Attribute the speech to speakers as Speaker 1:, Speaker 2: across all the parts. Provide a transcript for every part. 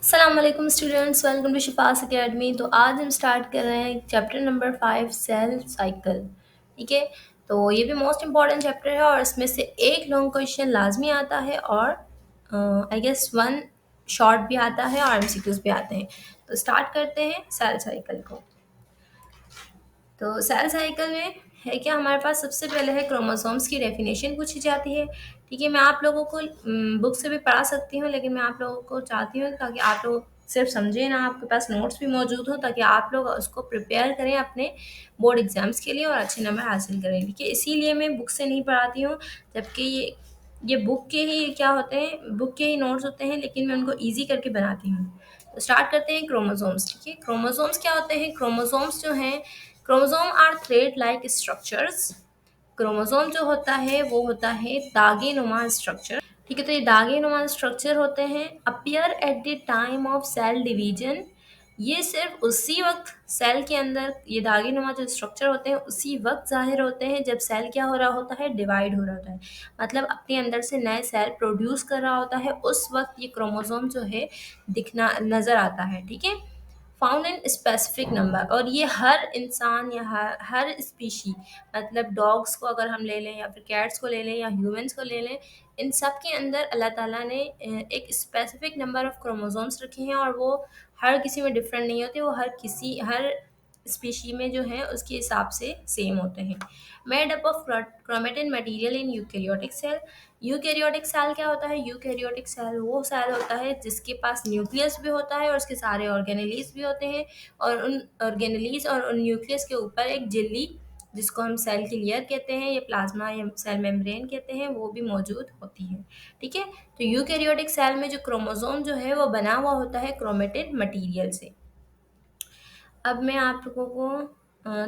Speaker 1: अस्सलाम वालेकुम students, welcome to शिफास academy. तो आज हम स्टार्ट कर रहे हैं चैप्टर नंबर 5 सेल साइकिल। ठीक है, तो ये भी मोस्ट इम्पॉर्टेंट चैप्टर है और इसमें से एक लॉन्ग क्वेश्चन लाजमी आता है और आई गेस वन शॉर्ट भी आता है और एमसीक्यूज भी आते हैं। तो स्टार्ट करते हैं सेल साइकिल को। तो सेल साइकिल में है क्या, हमारे पास सबसे पहले है क्रोमोसोम्स की डेफिनेशन पूछी जाती है। ठीक है, मैं आप लोगों को बुक से भी पढ़ा सकती हूँ, लेकिन मैं आप लोगों को चाहती हूँ ताकि आप लोग सिर्फ समझें ना, आपके पास नोट्स भी मौजूद हो ताकि आप लोग उसको प्रिपेयर करें अपने बोर्ड एग्जाम्स के लिए और अच्छे नंबर हासिल करें। ठीक है, इसीलिए मैं बुक से नहीं पढ़ाती हूँ, जबकि ये बुक के ही क्या होते हैं, बुक के ही नोट्स होते हैं, लेकिन मैं उनको ईजी करके बनाती हूँ। तो स्टार्ट करते हैं क्रोमोसोम्स। ठीक है, क्रोमोसोम्स क्या होते हैं? क्रोमोसोम्स जो हैं, chromosome are thread like structures. Chromosome जो होता है वो होता है दागे नुमा स्ट्रक्चर। ठीक है, तो ये दागे नुमा स्ट्रक्चर होते हैं, appear at the time of cell division. ये सिर्फ उसी वक्त सेल के अंदर ये दागे नुमा जो स्ट्रक्चर होते हैं उसी वक्त जाहिर होते हैं जब सेल क्या हो रहा होता है, डिवाइड हो रहा होता है, मतलब अपने अंदर से नए सेल प्रोड्यूस कर रहा होता है, उस वक्त ये क्रोमोसोम जो है दिखना नजर आता है। ठीक है, फाउंड इन स्पेसिफिक नंबर, और ये हर इंसान या हर स्पीशी, मतलब डॉग्स को अगर हम ले लें या फिर कैट्स को ले लें या ह्यूमंस को ले लें, इन सब के अंदर अल्लाह ताला ने एक स्पेसिफिक नंबर ऑफ क्रोमोसोम्स रखे हैं और वो हर किसी में डिफरेंट नहीं होते, वो हर स्पीशी में जो है उसके हिसाब से सेम होते हैं। Made up of chromatin material in eukaryotic cell. Eukaryotic cell क्या होता है? यूकैरियोटिक सेल वो सेल होता है जिसके पास न्यूक्लियस भी होता है और उसके सारे ऑर्गेनेलीज भी होते हैं, और उन ऑर्गेनेलीज और उन न्यूक्लियस के ऊपर एक झिल्ली, जिसको हम सेल की लेयर कहते हैं या प्लाज्मा या सेल मेम्ब्रेन कहते हैं, वो भी मौजूद होती है। ठीक है, तो यूकैरियोटिक सेल में जो क्रोमोसोम जो है वो बना हुआ होता है क्रोमेटिन मटीरियल से। अब मैं आप लोगों को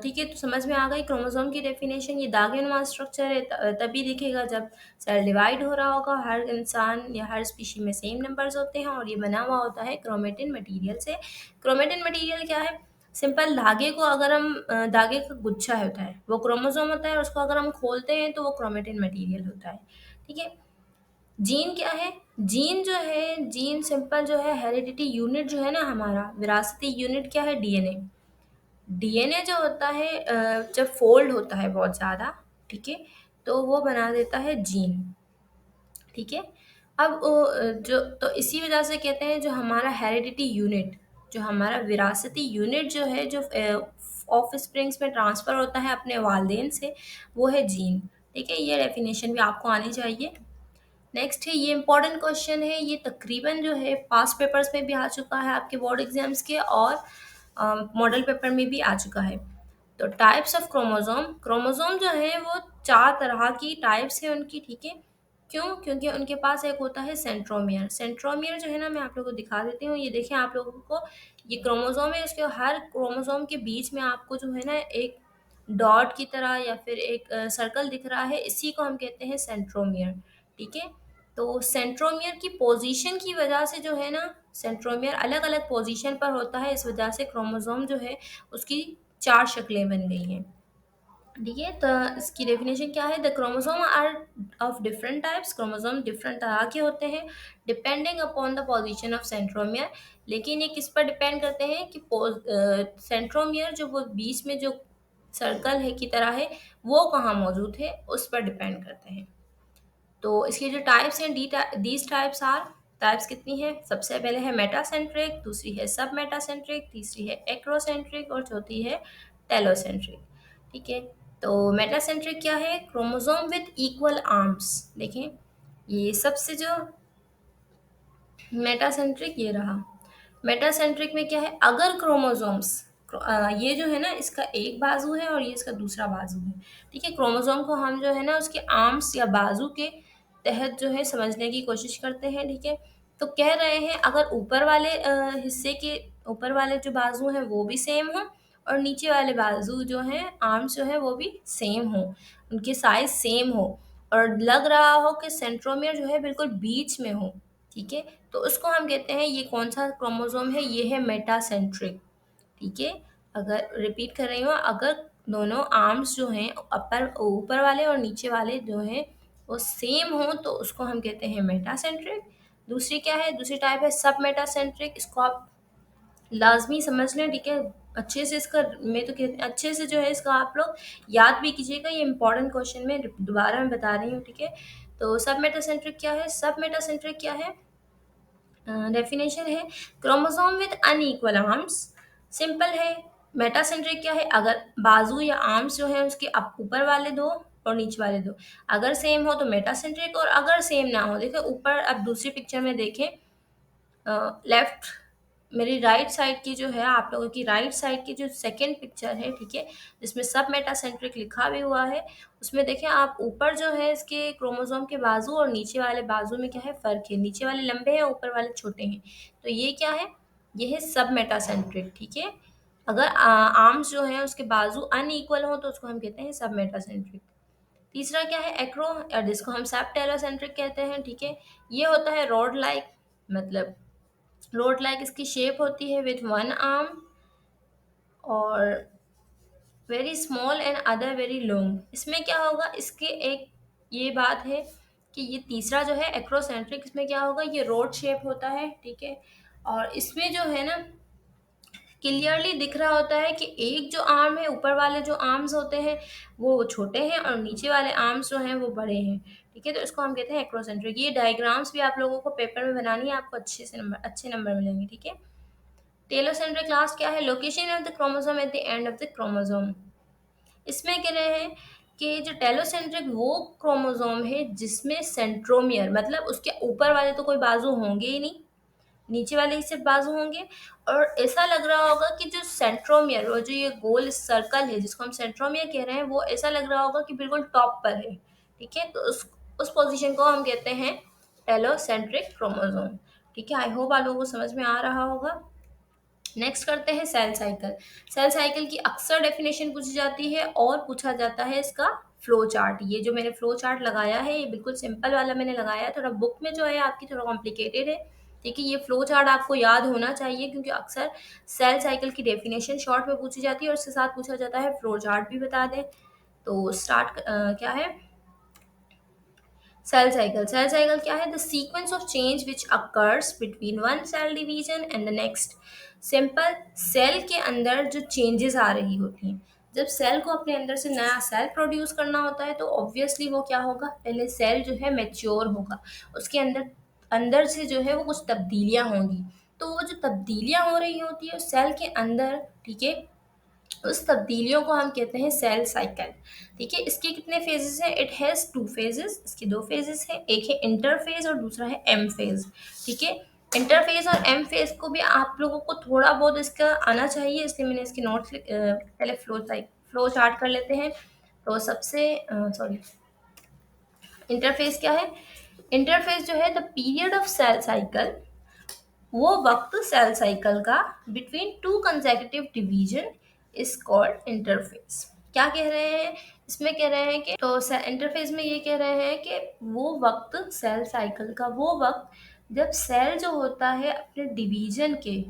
Speaker 1: ठीक है, तो समझ में आ गई क्रोमोसोम की डेफिनेशन। ये दागेनुमा स्ट्रक्चर है, तभी दिखेगा जब सेल डिवाइड हो रहा होगा। हर इंसान या हर स्पीशी में सेम नंबर्स होते हैं और ये बना हुआ होता है क्रोमेटिन मटेरियल से। क्रोमेटिन मटेरियल क्या है? सिंपल धागे को अगर हम धागे का गुच्छा होता है, वो क्रोमोसोम होता है, और उसको अगर हम खोलते हैं तो वो क्रोमेटिन मटेरियल होता है। ठीक है, जीन क्या है? जीन जो है, जीन सिंपल जो है हेरिडिटी यूनिट जो है ना, हमारा विरासती यूनिट क्या है? डीएनए। डीएनए जो होता है जब फोल्ड होता है बहुत ज़्यादा, ठीक है, तो वो बना देता है जीन। ठीक है, अब जो तो इसी वजह से कहते हैं जो हमारा हेरिडिटी यूनिट, जो हमारा विरासती यूनिट जो है, जो ऑफ स्प्रिंग्स में ट्रांसफ़र होता है अपने वालदेन से, वो है जीन। ठीक है, ये डेफिनेशन भी आपको आनी चाहिए। नेक्स्ट है, ये इंपॉर्टेंट क्वेश्चन है, ये तकरीबन जो है पास्ट पेपर्स में भी आ चुका है आपके बोर्ड एग्जाम्स के, और मॉडल पेपर में भी आ चुका है। तो टाइप्स ऑफ क्रोमोसोम, क्रोमोसोम जो है वो 4 तरह की टाइप्स है उनकी। ठीक है, क्यों? क्योंकि उनके पास एक होता है सेंट्रोमियर। सेंट्रोमियर जो है ना, मैं आप लोगों को दिखा देती हूँ, ये देखें आप लोगों को, ये क्रोमोसोम है, उसके हर क्रोमोसोम के बीच में आपको जो है ना एक डॉट की तरह या फिर एक सर्कल दिख रहा है, इसी को हम कहते हैं सेंट्रोमियर। ठीक है, तो सेंट्रोमियर की पोजीशन की वजह से जो है ना, सेंट्रोमियर अलग अलग पोजीशन पर होता है, इस वजह से क्रोमोसोम जो है उसकी 4 शक्लें बन गई हैं। ठीक है, तो इसकी डेफिनेशन क्या है? The chromosome are of different types, chromosome different तरह के होते हैं, depending upon the position of centromere. लेकिन ये किस पर डिपेंड करते हैं कि सेंट्रोमियर जो वो बीच में जो सर्कल है की तरह है, वो कहाँ मौजूद है, उस पर डिपेंड करते हैं। तो इसके जो टाइप्स हैं, दीज टाइप्स आर, टाइप्स कितनी है? सबसे पहले है मेटासेंट्रिक, दूसरी है सब मेटासेंट्रिक, तीसरी है एक्रोसेंट्रिक और चौथी है टेलोसेंट्रिक। ठीक है, तो मेटासेंट्रिक क्या है? Chromosome with equal arms. देखें, ये सबसे जो मेटासेंट्रिक ये रहा। मेटासेंट्रिक में क्या है? अगर क्रोमोसोम्स, ये जो है ना, इसका एक बाजू है और ये इसका दूसरा बाजू है। ठीक है, क्रोमोसोम को हम जो है ना उसके आर्म्स या बाजू के तहत जो है समझने की कोशिश करते हैं। ठीक है, तो कह रहे हैं अगर ऊपर वाले हिस्से के ऊपर वाले जो बाजू हैं वो भी सेम हो, और नीचे वाले बाजू जो हैं, आर्म्स जो है वो भी सेम हो, उनके साइज सेम हो, और लग रहा हो कि सेंट्रोमियर जो है बिल्कुल बीच में हो। ठीक है, तो उसको हम कहते हैं, ये कौन सा क्रोमोसोम है? ये है मेटासेंट्रिक। ठीक है, अगर रिपीट कर रही हूँ, अगर दोनों आर्म्स जो हैं, अपर ऊपर वाले और नीचे वाले जो हैं वो सेम हो, तो उसको हम कहते हैं मेटासेंट्रिक। दूसरी क्या है, दूसरी टाइप है सब मेटासेंट्रिक, इसको आप लाजमी समझ लें, ठीक है। अच्छे से इसका, मैं तो कहती अच्छे से जो है इसका आप लोग याद भी कीजिएगा, ये इंपॉर्टेंट क्वेश्चन में दोबारा मैं बता रही हूँ, ठीक है। तो सब मेटासेंट्रिक क्या है, सब मेटासेंट्रिक क्या है, डेफिनेशन है chromosome with unequal arms. Simple है। मेटासेंट्रिक क्या है, अगर बाजू या आर्म्स जो है उसके ऊपर वाले दो और नीचे वाले दो अगर सेम हो तो मेटासेंट्रिक, और अगर सेम ना हो, देखो ऊपर अब दूसरी पिक्चर में देखें, लेफ्ट, मेरी राइट साइड की जो है, आप लोगों की राइट साइड की जो सेकंड पिक्चर है, ठीक है, जिसमें सब मेटासेंट्रिक लिखा भी हुआ है, उसमें देखें आप ऊपर जो है इसके क्रोमोसोम के बाजू और नीचे वाले बाजू में क्या है फर्क है, नीचे वाले लंबे हैं, ऊपर वाले छोटे हैं। तो ये क्या है, ये है सब मेटासेंट्रिक, ठीक है। अगर आर्म्स जो है उसके बाजू अनइक्वल हो तो उसको हम कहते हैं सब मेटासेंट्रिक। तीसरा क्या है, एक्रो, और जिसको हम सब टेलोसेंट्रिक कहते हैं, ठीक है। ये होता है रॉड लाइक, मतलब रोड लाइक इसकी शेप होती है विथ वन आर्म और very small and other very long. इसमें क्या होगा, इसके एक ये बात है कि ये तीसरा जो है एक्रोसेंट्रिक, इसमें क्या होगा, ये रोड शेप होता है, ठीक है। और इसमें जो है ना क्लियरली दिख रहा होता है कि एक जो आर्म है, ऊपर वाले जो आर्म्स होते हैं वो छोटे हैं और नीचे वाले आर्म्स जो हैं वो बड़े हैं, ठीक है। तो इसको हम कहते हैं एक्रोसेंट्रिक। ये डायग्राम्स भी आप लोगों को पेपर में बनानी है, आपको अच्छे नंबर मिलेंगे, ठीक है। टेलोसेंट्रिक लास्ट क्या है, location of the chromosome at the end of the chromosome. इसमें कह रहे हैं कि जो टेलोसेंट्रिक वो क्रोमोसोम है जिसमें सेंट्रोमियर, मतलब उसके ऊपर वाले तो कोई बाजू होंगे ही नहीं, नीचे वाले ही सिर्फ बाजू होंगे। और ऐसा लग रहा होगा कि जो सेंट्रोमियर, वो जो ये गोल सर्कल है जिसको हम सेंट्रोमियर कह रहे हैं, वो ऐसा लग रहा होगा कि बिल्कुल टॉप पर है, ठीक है। तो उस पोजीशन को हम कहते हैं टेलोसेंट्रिक क्रोमोसोम, ठीक है। आई होप आप लोगों को समझ में आ रहा होगा। नेक्स्ट करते हैं सेल साइकिल। सेल साइकिल की अक्सर डेफिनेशन पूछी जाती है और पूछा जाता है इसका फ्लो चार्ट। ये जो मैंने फ्लो चार्ट लगाया है ये बिल्कुल सिंपल वाला मैंने लगाया है, थोड़ा बुक में जो है आपकी थोड़ा कॉम्प्लिकेटेड है, ठीक है। ये फ्लो चार्ट आपको याद होना चाहिए क्योंकि अक्सर सेल साइकिल की डेफिनेशन शॉर्ट में पूछी जाती है और उसके साथ पूछा जाता है फ्लो चार्ट भी बता दें। तो स्टार्ट क्या है, सेल साइकिल। सेल साइकिल क्या है, the sequence of change which occurs between one cell division and the next. Simple, cell के अंदर जो चेंजेस आ रही होती हैं, जब सेल को अपने अंदर से नया सेल प्रोड्यूस करना होता है तो ऑब्वियसली वो क्या होगा, पहले सेल जो है मैच्योर होगा, उसके अंदर अंदर से जो है वो कुछ तब्दीलियां होंगी। तो वो जो तब्दीलियां हो रही होती है सेल के अंदर, ठीक है, उस तब्दीलियों को हम कहते हैं सेल साइकिल, ठीक है। इसके कितने फेजेस हैं, इट हैज़ टू फेजेस, इसके दो फेजेस हैं, एक है इंटरफेज और दूसरा है एम फेज, ठीक है। इंटरफेज और एम फेज को भी आप लोगों को थोड़ा बहुत इसका आना चाहिए, इसलिए मैंने इसके नोट्स पहले फ्लो चार्ट कर लेते हैं। तो सबसे सॉरी, इंटरफेज क्या है, इंटरफेज जो है the period of cell cycle, वो वक्त सेल साइकिल का between two consecutive division is called interface. क्या कह रहे हैं, इसमें कह रहे हैं कि तो इंटरफेस में ये कह रहे हैं कि वो वक्त सेल साइकिल का, वो वक्त जब सेल जो होता है अपने डिवीजन के,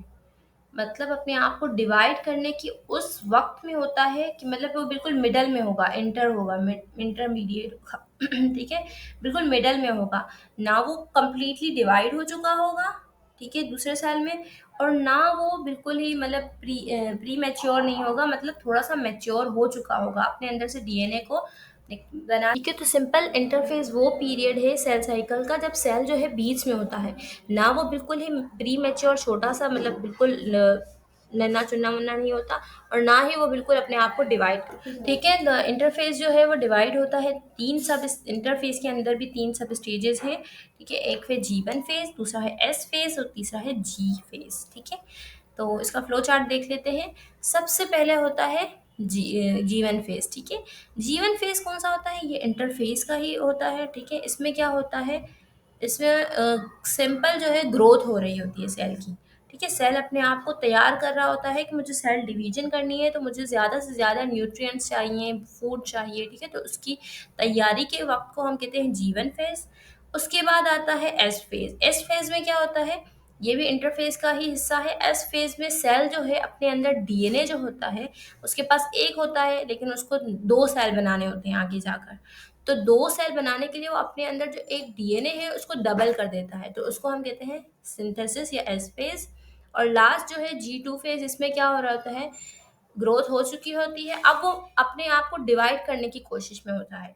Speaker 1: मतलब अपने आप को डिवाइड करने की उस वक्त में होता है कि मतलब वो बिल्कुल मिडल में होगा, इंटर होगा, इंटरमीडिएट होगा ठीक है, बिल्कुल मिडल में होगा, ना वो कंप्लीटली डिवाइड हो चुका होगा, ठीक है, दूसरे साल में, और ना वो बिल्कुल ही मतलब प्री मैच्योर नहीं होगा, मतलब थोड़ा सा मैच्योर हो चुका होगा, अपने अंदर से डीएनए को बना, ठीक है। तो सिंपल इंटरफेस वो पीरियड है सेल साइकिल का जब सेल जो है बीच में होता है, ना वो बिल्कुल ही प्री मैच्योर छोटा सा, मतलब बिल्कुल नन्ना चुन्ना मुन्ना नहीं होता, और ना ही वो बिल्कुल अपने आप को डिवाइड, ठीक है। द इंटरफेस जो है वो डिवाइड होता है तीन सब, इंटरफेस के अंदर भी तीन सब स्टेजेस हैं, ठीक है। एक है G1 फेज, दूसरा है S फेज और तीसरा है G फेज, ठीक है। तो इसका फ्लो चार्ट देख लेते हैं। सबसे पहले होता है G1 फेज, ठीक है। G1 फेज कौन सा होता है, ये इंटरफेस का ही होता है, ठीक है। इसमें क्या होता है, इसमें सिंपल जो है ग्रोथ हो रही होती है सेल की, ठीक है। सेल अपने आप को तैयार कर रहा होता है कि मुझे सेल डिवीजन करनी है, तो मुझे ज़्यादा से ज़्यादा न्यूट्रिएंट्स चाहिए, फूड चाहिए, ठीक है। तो उसकी तैयारी के वक्त को हम कहते हैं G1 फेज। उसके बाद आता है एस फेज। एस फेज में क्या होता है, ये भी इंटरफेस का ही हिस्सा है। एस फेज में सेल जो है अपने अंदर डीएनए जो होता है उसके पास एक होता है, लेकिन उसको दो सेल बनाने होते हैं आगे जाकर। तो 2 सेल बनाने के लिए वो अपने अंदर जो एक डीएनए है उसको डबल कर देता है, तो उसको हम कहते हैं सिंथेसिस या एस फेज़। और लास्ट जो है G2 फेज़, इसमें क्या हो रहा होता है, ग्रोथ हो चुकी होती है, अब वो अपने आप को डिवाइड करने की कोशिश में होता है।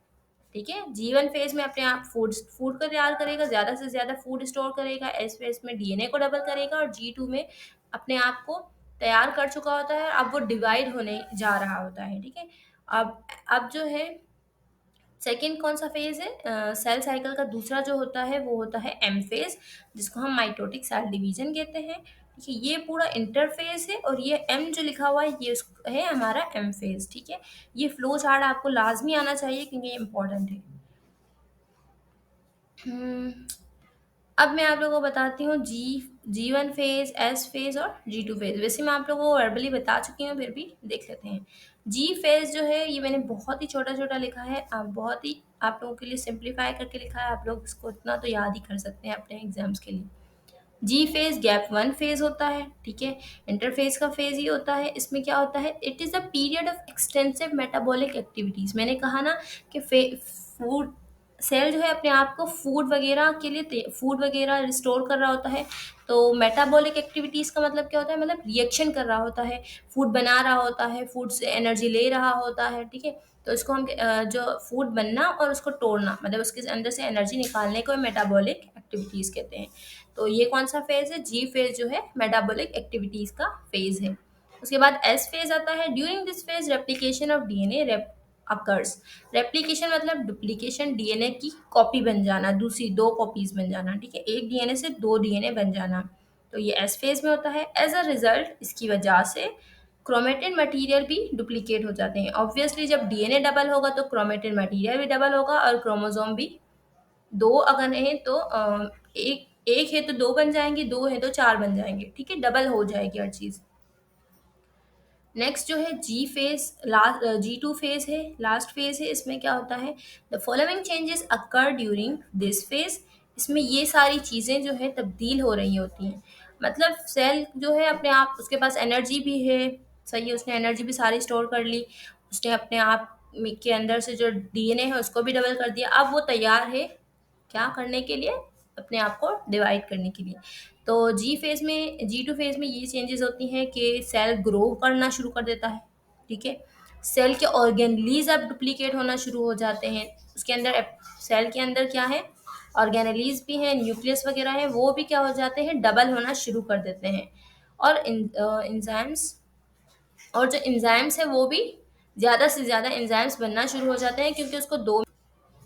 Speaker 1: ठीक है, G1 फेज़ में अपने आप फूड फूड को तैयार करेगा, ज़्यादा से ज़्यादा फूड स्टोर करेगा, एस फेज़ में डीएनए को डबल करेगा और G2 में अपने आप को तैयार कर चुका होता है, अब वो डिवाइड होने जा रहा होता है। ठीक है, अब जो है सेकंड कौन सा फेज है, सेल साइकिल का दूसरा जो होता है वो होता है एम फेज, जिसको हम माइटोटिक सेल डिवीजन कहते हैं। ठीक है, ये पूरा इंटरफेज है और ये एम जो लिखा हुआ है ये है हमारा एम फेज। ठीक है, ये फ्लो चार्ट आपको लाजमी आना चाहिए क्योंकि ये इंपॉर्टेंट है। हम्म, अब मैं आप लोगों को बताती हूँ G1 फेज, एस फेज और G2 फेज। वैसे मैं आप लोगों को वर्बली बता चुकी हूँ, फिर भी देख लेते हैं। जी फेज जो है ये मैंने बहुत ही छोटा छोटा लिखा है, आप बहुत ही आप लोगों के लिए सिंप्लीफाई करके लिखा है, आप लोग इसको इतना तो याद ही कर सकते हैं अपने एग्जाम्स के लिए। जी फेज गैप वन फेज होता है। ठीक है, इंटरफेज का फेज ही होता है। इसमें क्या होता है, it is a period of extensive metabolic activities. मैंने कहा ना कि फूड सेल जो है अपने आप को फूड वगैरह के लिए फूड वगैरह रिस्टोर कर रहा होता है। तो मेटाबॉलिक एक्टिविटीज का मतलब क्या होता है, मतलब रिएक्शन कर रहा होता है, फूड बना रहा होता है, फूड से एनर्जी ले रहा होता है। ठीक है, तो इसको हम जो फूड बनना और उसको तोड़ना, मतलब उसके अंदर से एनर्जी निकालने को मेटाबॉलिक एक्टिविटीज कहते हैं। तो ये कौन सा फेज है, जी फेज जो है मेटाबॉलिक एक्टिविटीज का फेज है। उसके बाद एस फेज आता है। During this phase replication of DNA occurs. Replication मतलब डुप्लीकेशन, डीएनए की कॉपी बन जाना, दूसरी दो कॉपीज बन जाना। ठीक है, एक डीएनए से दो डीएनए बन जाना, तो ये एस फेज में होता है। एज अ रिजल्ट इसकी वजह से क्रोमेटिन मटेरियल भी डुप्लीकेट हो जाते हैं। ऑब्वियसली जब डीएनए डबल होगा तो क्रोमेटिन मटेरियल भी डबल होगा और क्रोमोसोम भी। दो अगर है तो एक एक है तो दो बन जाएंगे, दो है तो चार बन जाएंगे। ठीक है, डबल हो जाएगी हर चीज। नेक्स्ट जो है जी फेज, लास्ट G2 फेज है, लास्ट फेज है। इसमें क्या होता है, the following changes occur during this phase. इसमें ये सारी चीज़ें जो है तब्दील हो रही होती हैं। मतलब सेल जो है अपने आप, उसके पास एनर्जी भी है, सही है, उसने एनर्जी भी सारी स्टोर कर ली, उसने अपने आप के अंदर से जो डीएनए है उसको भी डबल कर दिया। अब वो तैयार है क्या करने के लिए, अपने आप को डिवाइड करने के लिए। तो G2 फेज में ये चेंजेस होती हैं कि सेल ग्रो करना शुरू कर देता है। ठीक है, सेल के ऑर्गेनलीज अब डुप्लीकेट होना शुरू हो जाते हैं। उसके अंदर सेल के अंदर क्या है, ऑर्गेनलीज भी हैं, न्यूक्लियस वगैरह है, वो भी क्या हो जाते हैं, डबल होना शुरू कर देते हैं। और इंजाइम्स, और जो इंजाइम्स है वो भी ज़्यादा से ज़्यादा इंजाइम्स बनना शुरू हो जाते हैं, क्योंकि उसको दो,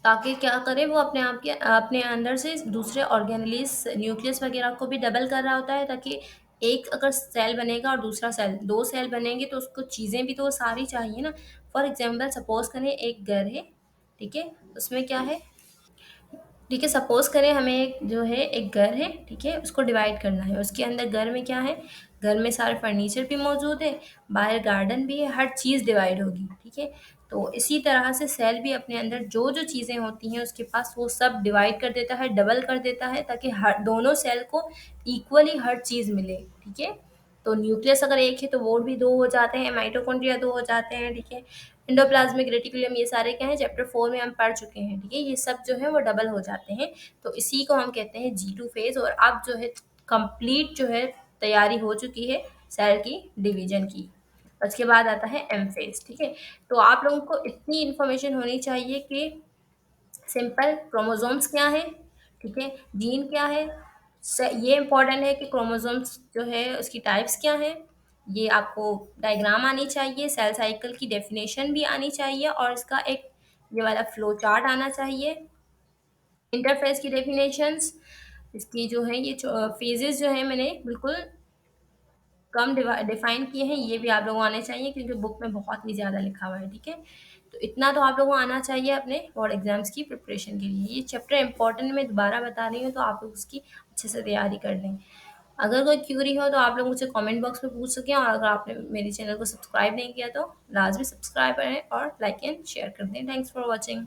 Speaker 1: ताकि क्या करे वो अपने आप के अपने अंदर से दूसरे ऑर्गेनलीज न्यूक्लियस वगैरह को भी डबल कर रहा होता है, ताकि एक अगर सेल बनेगा और दूसरा सेल, दो सेल बनेंगे तो उसको चीज़ें भी तो वो सारी चाहिए ना। फॉर एग्जाम्पल सपोज करें एक घर है। ठीक है, उसमें क्या है, ठीक है, सपोज करें हमें एक जो है एक घर है। ठीक है, उसको डिवाइड करना है, उसके अंदर घर में क्या है, घर में सारे फर्नीचर भी मौजूद है, बाहर गार्डन भी है, हर चीज़ डिवाइड होगी। ठीक है, तो इसी तरह से सेल भी अपने अंदर जो जो चीज़ें होती हैं उसके पास वो सब डिवाइड कर देता है, डबल कर देता है, ताकि हर दोनों सेल को इक्वली हर चीज़ मिले। ठीक है, तो न्यूक्लियस अगर एक है तो वो भी दो हो जाते हैं, माइटोकॉन्ड्रिया दो हो जाते हैं। ठीक है, एंडोप्लाज्मिक रेटिकुलम, ये सारे क्या है, चैप्टर 4 में हम पढ़ चुके हैं। ठीक है, ये सब जो है वो डबल हो जाते हैं, तो इसी को हम कहते हैं G2 फेज। और अब जो है कंप्लीट जो है तैयारी हो चुकी है सेल की डिवीजन की। उसके बाद आता है एम फेज। ठीक है, तो आप लोगों को इतनी इन्फॉर्मेशन होनी चाहिए कि सिंपल क्रोमोसोम्स क्या है, ठीक है, जीन क्या है, ये इंपॉर्टेंट है कि क्रोमोसोम्स जो है उसकी टाइप्स क्या है, ये आपको डायग्राम आनी चाहिए, सेल साइकिल की डेफिनेशन भी आनी चाहिए और इसका एक ये वाला फ्लो चार्ट आना चाहिए, इंटरफेस की डेफिनेशंस, इसकी जो है ये फेजेस जो है मैंने बिल्कुल कम डिफाइन किए हैं, ये भी आप लोगों को आने चाहिए क्योंकि बुक में बहुत ही ज़्यादा लिखा हुआ है। ठीक है, तो इतना तो आप लोगों को आना चाहिए अपने बोर्ड एग्जाम्स की प्रिपरेशन के लिए। ये चैप्टर इंपॉर्टेंट मैं दोबारा बता रही हूँ, तो आप लोग उसकी अच्छे से तैयारी कर लें। अगर कोई क्यूरी हो तो आप लोग मुझसे कमेंट बॉक्स में पूछ सकें, और अगर आपने मेरे चैनल को सब्सक्राइब नहीं किया तो लाजमी सब्सक्राइब करें और लाइक एंड शेयर कर दें। Thanks for watching.